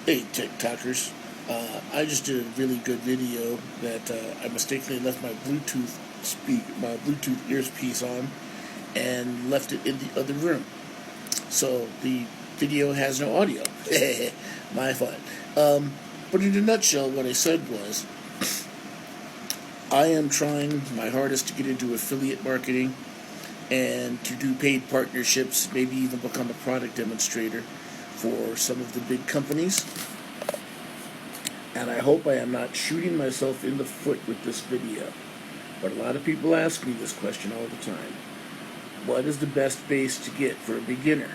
Hey, TikTokers. I just did a really good video that I mistakenly left my Bluetooth earpiece on, and left it in the other room. So the video has no audio. My fault. But in a nutshell, what I said was, I am trying my hardest to get into affiliate marketing and to do paid partnerships, maybe even become a product demonstrator for some of the big companies. And I hope I am not shooting myself in the foot with this video. But a lot of people ask me this question all the time. What is the best bass to get for a beginner?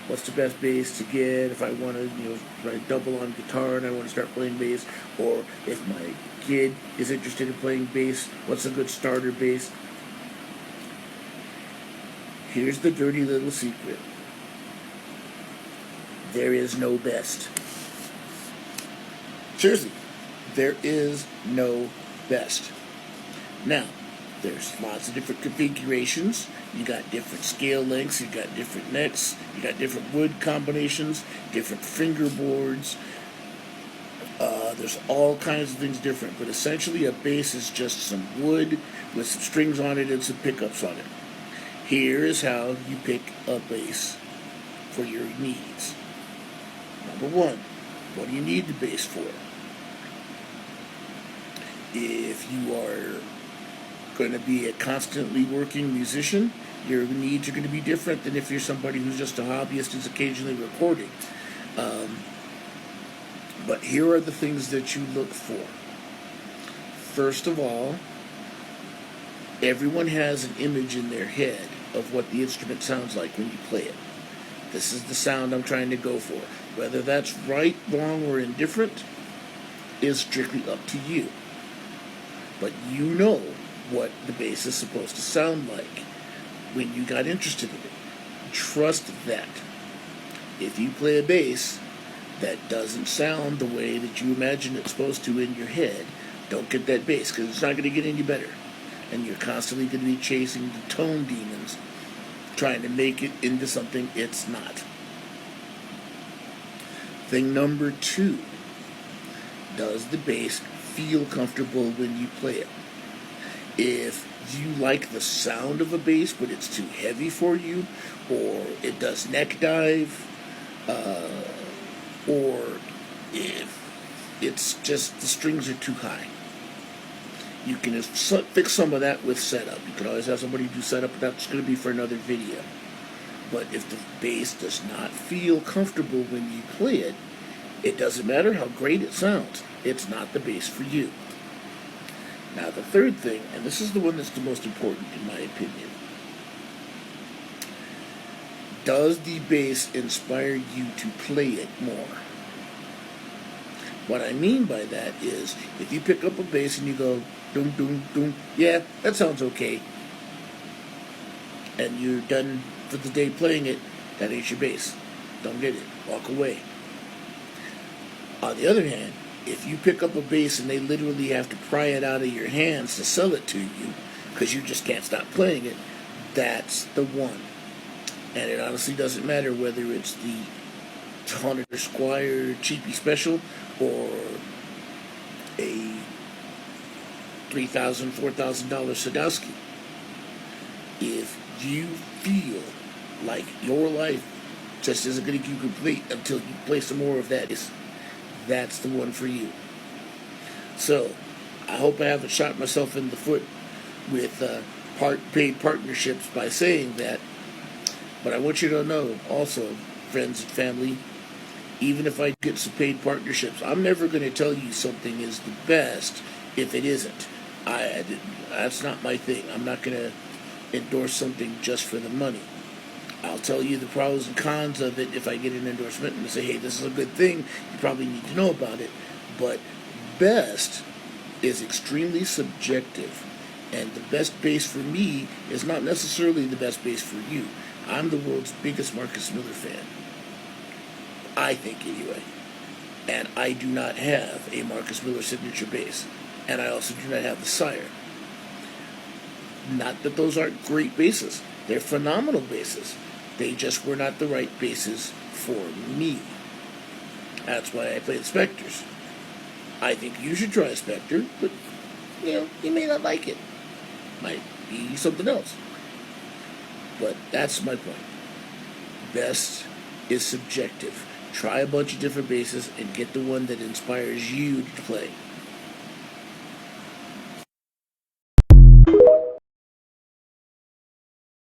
What's the best bass to get if I want to, if I double on guitar and I want to start playing bass? Or if my kid is interested in playing bass, what's a good starter bass? Here's the dirty little secret. There is no best. Seriously, there is no best. Now, there's lots of different configurations. You got different scale lengths, you got different necks, you got different wood combinations, different fingerboards. There's all kinds of things different, but essentially a bass is just some wood with some strings on it and some pickups on it. Here is how you pick a bass for your needs. Number one, what do you need the bass for? If you are going to be a constantly working musician, your needs are going to be different than if you're somebody who's just a hobbyist who's occasionally recording. But here are the things that you look for. First of all, everyone has an image in their head of what the instrument sounds like when you play it. This is the sound I'm trying to go for. Whether that's right, wrong, or indifferent is strictly up to you. But you know what the bass is supposed to sound like when you got interested in it. Trust that. If you play a bass that doesn't sound the way that you imagine it's supposed to in your head, don't get that bass, because it's not going to get any better. And you're constantly going to be chasing the tone demons, trying to make it into something it's not. Thing number two, does the bass feel comfortable when you play it? If you like the sound of a bass but it's too heavy for you, or it does neck dive, or if it's just the strings are too high, you can fix some of that with setup. You can always have somebody do setup, but that's going to be for another video. But if the bass does not feel comfortable when you play it, it doesn't matter how great it sounds. It's not the bass for you. Now the third thing, and this is the one that's the most important in my opinion, does the bass inspire you to play it more? What I mean by that is, if you pick up a bass and you go, doom, doom, doom, yeah, that sounds okay, and you're done for the day playing it, that ain't your bass. Don't get it. Walk away. On the other hand, if you pick up a bass and they literally have to pry it out of your hands to sell it to you because you just can't stop playing it, that's the one. And it honestly doesn't matter whether it's the Hunter Squire cheapy special or a $3,000, $4,000 Sadowski. If you feel like your life just isn't going to be complete until you play some more of that, that's the one for you. So, I hope I haven't shot myself in the foot with paid partnerships by saying that. But I want you to know also, friends and family, even if I get some paid partnerships, I'm never going to tell you something is the best if it isn't. That's not my thing. I'm not going to endorse something just for the money. I'll tell you the pros and cons of it if I get an endorsement and say, hey, this is a good thing, you probably need to know about it. But best is extremely subjective. And the best bass for me is not necessarily the best bass for you. I'm the world's biggest Marcus Miller fan. I think, anyway. And I do not have a Marcus Miller signature bass. And I also do not have the Sire. Not that those aren't great basses. They're phenomenal basses. They just were not the right basses for me. That's why I play the Spectres. I think you should try a Spectre, but, you may not like it. Might be something else. But that's my point. Best is subjective. Try a bunch of different bases and get the one that inspires you to play.